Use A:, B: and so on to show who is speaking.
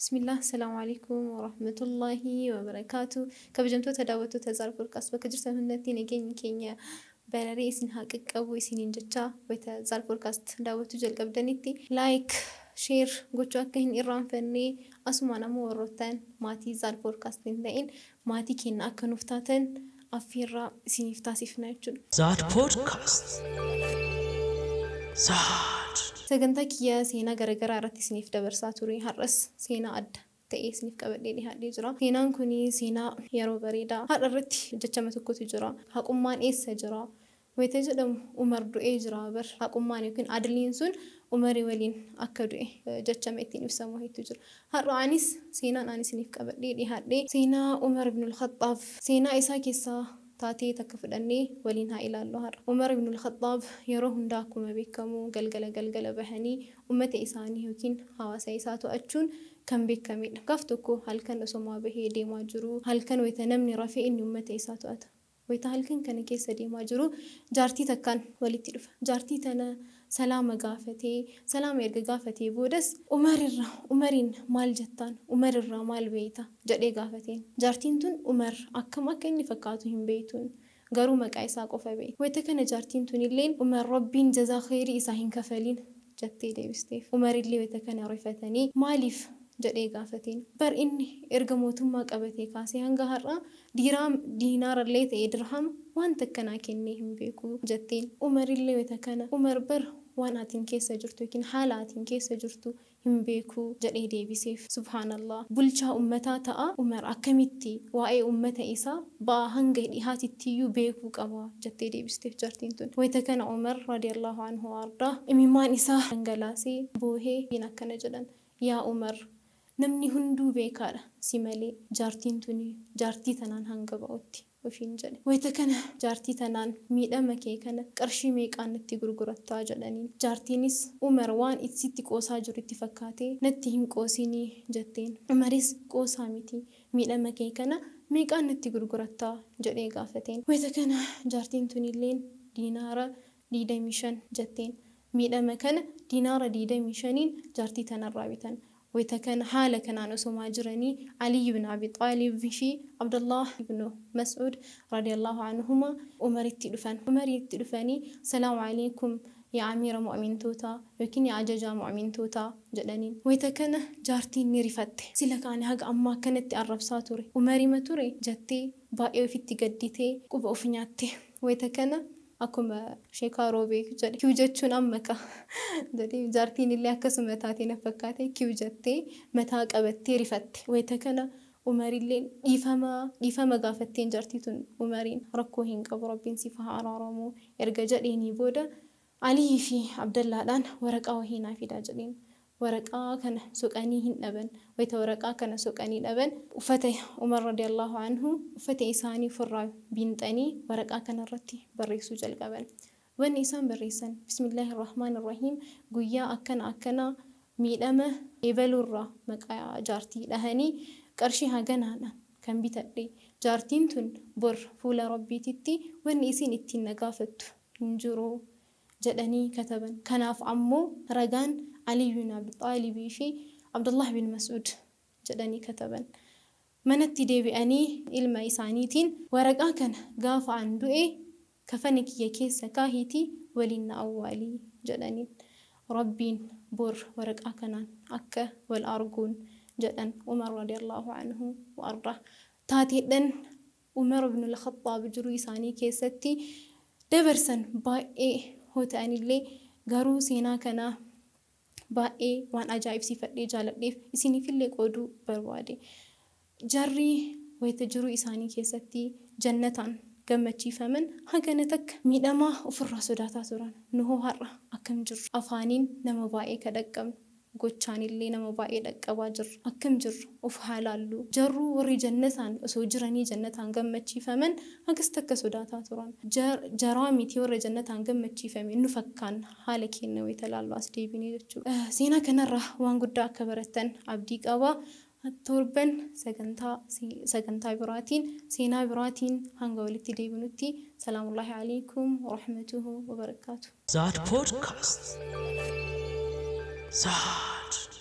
A: بسم الله السلام عليكم ورحمة الله وبركاته. كبجمتو تداوتو تزار بودكاست بكجرت هندتي نجين كينيا براري اسن هاكك أو اسنين جتا ويتزار بودكاست داوتو جل قبدنيتي لايك شير قلتو أكهن إيران فني أسمعنا مورتان ماتي زار بودكاست ندين ماتي كين أكنفتاتن أفيرا سينفتاسي فنايتون
B: زاد بودكاست زاد
A: sagantaa kiyyaa seenaa garaagaraa irratti isiniif dabarsaa ture har'as seenaa adda ta'ee isiniif qabadhee dhiyaadhee jira. Seenaan kun seenaa yeroo bareedaa har'a irratti jechama tokkotu jira. Haqummaan eessa jira? Wayita jedhamu Umar du'ee jira bar haqummaan yookiin adliin sun Umarii waliin akka du'e jechama ittiin ibsamu hedduu jira. Har'a anis seenaan ani isiniif qabadhee dhiyaadhee seenaa Umar ibn al-Khattaab seenaa isaa keessaa taatee takka fudhannee waliin haa ilaallu har'a. Umar ibn al-Khattaab yeroo hundaa akkuma beekamu galgala bahanii ummata isaanii yookiin hawaasa isaa to'achuun kan beekamedha. Gaaf tokko halkan osomaa bahee deemaa jiru halkan wayita namni rafee inni ummata isaa to'ata. Wayita halkan kana keessa deemaa jiru jaartii takkaan walitti dhufa. Jaartii tana salaama gaafatee salaama erga gaafatee boodas Umariin maal jettaan Umarirraa maal beeyta jedhee gaafateen. Jaartiin tun Umar akkam akka inni fakkaatu hin beeytuun garuu maqaa isaa qofa beey. Wayita kana jaartiin tun illeen Umar rabbiin jazaa khayrii isaa hin kafaliin jettee deebisteef. Umarillee wayita kana rifatanii maaliif jedhee gaafateen. Bar inni erga mootummaa qabatee kaasee hanga har'a diinaarallee ta'ee dirhama wanta akkanaa kennee hin beeku jetteen. Umarillee wayita kana Umar bar waan atiin keessa jirtu yookiin haala atiin keessa jirtu hin beeku jedhee deebiseef. Subhaanallah bulchaa ummataa ta'a Umar akkamitti waa'ee ummata isaa ba'aa hanga dhihaatittiyyuu beekuu qaba jettee deebisteef jaartiin tun. Wayita kana Umar radiyallahu anhu ardaa imimmaan isaa dhangalaasee boohee akkana jedhan. Yaa Umar namni hunduu beekaadha si malee jaartiin tuni jaartii tanaan hanga ba'utti ofiin jedhe. Wayita kana jaartii tanaan miidhama kee kana qarshii meeqaan natti gurgurattaa jedhaniin. Jaartiinis Umar waan itti qoosaa jiru itti fakkaatee natti hin qoosinii jetteen. Umaris qoosaa miti miidhama kee kana meeqaan natti gurgurattaa jedhee gaafateen. Wayita kana jaartiin tunilleen diinaara 25 jetteen. Miidhama kana diinaara 25 jaartii tanarraa bitan. Wayita kana haala kanaan osomaa jiranii Ali ibn Abi Xaalib fi Abdullah ibn Mas'ud radiyallahu anhuma Umaritti dhufanii salaamu alaykum yaa amiira mu'mintoota yookiin yaa ajajaa mu'mintoota jedhaniin. Wayita kana jaartiin ni rifatte. Sila kaane haga ammaa kanatti arrabsaa ture. Umarima ture jettee baay'ee ofitti gadditee quba of nyaatte. Wayita kana akkuma sheekaa roobee jedhe kiu jechuun ammaka jedhee jaartiin illee akkasuma taatee na fakkaate kiu jettee mataa qabattee rifatte. Wayita kana Umarillee dhiifama gaafatteen jaartii tun Umariin rakkoo hin qabu rabbiin siif haa araaramu erga jedheenii booda Alii fi Abdallaadhaan waraqaa wahii naa fidaa jedheen. Waraqaa kana soqanii hin dhaban. Wayita waraqaa kana soqanii dhaban uffata Umar radiyallahu anhu uffata isaanii ofirraa biinxanii waraqaa kanarratti barreessuu jalqaban. Wanni isaan barreessan bismillahirrahmanirrahiim guyyaa akkana miidhama eebaluurraa maqaa jaartii dhahanii qarshii haganaadha kan bitadhe. Jaartiin tun bor fuula rabbiititti wanni isin ittiin nagaafattu hin jiru jedhanii kataban. Kanaaf ammoo ragaan Ali ibn Abi Xaalib fi Abdullah ibn Mas'ud jedhanii kataban. Manatti deebi'anii ilma isaaniitiin waraqaa kana gaafa an du'e kafana kiyya keessa kaahiitii waliin na awwaalii jedhaniin. Rabbiin bor waraqaa kanaan akka wal arguun jedhan Umar radiyallahu anhu wa arda. Taateedhaan Umar ibn al-Khattaab jiruu isaanii keessatti dabarsan baay'ee hoota'anillee garuu seenaa kanaa baay'ee waan ajaa'ibsiifadhee jaaladheef isiniifillee qooduu barbaade. Jarri wayita jiruu isaanii keessatti jannataan gammachiifaman hagana takka miidhamaa ofirraa sodaataa turan. Nuhoo har'a akkam jirru afaaniin nama baay'ee kadhaqqabnu gochaanillee nama baay'ee dhaqqabaa jirru akkam jirru of haalaallu. Jarru warri jannataan osoo jiranii jannataan gammachiifaman hagas takka sodaataa turan. Jaraa miti warra jannataan gammachiifame nu fakkaan haala keenya wayita laallu as deebinee jechuudha. Seenaa kanarraa waan guddaa akka barattan abdii qabaa. Torban sagantaa biraatiin seenaa biraatiin hanga walitti deebinutti salaamullahi alaykum wa rahmatuhu wa barakaatuh.
B: زاد بودكاست زاد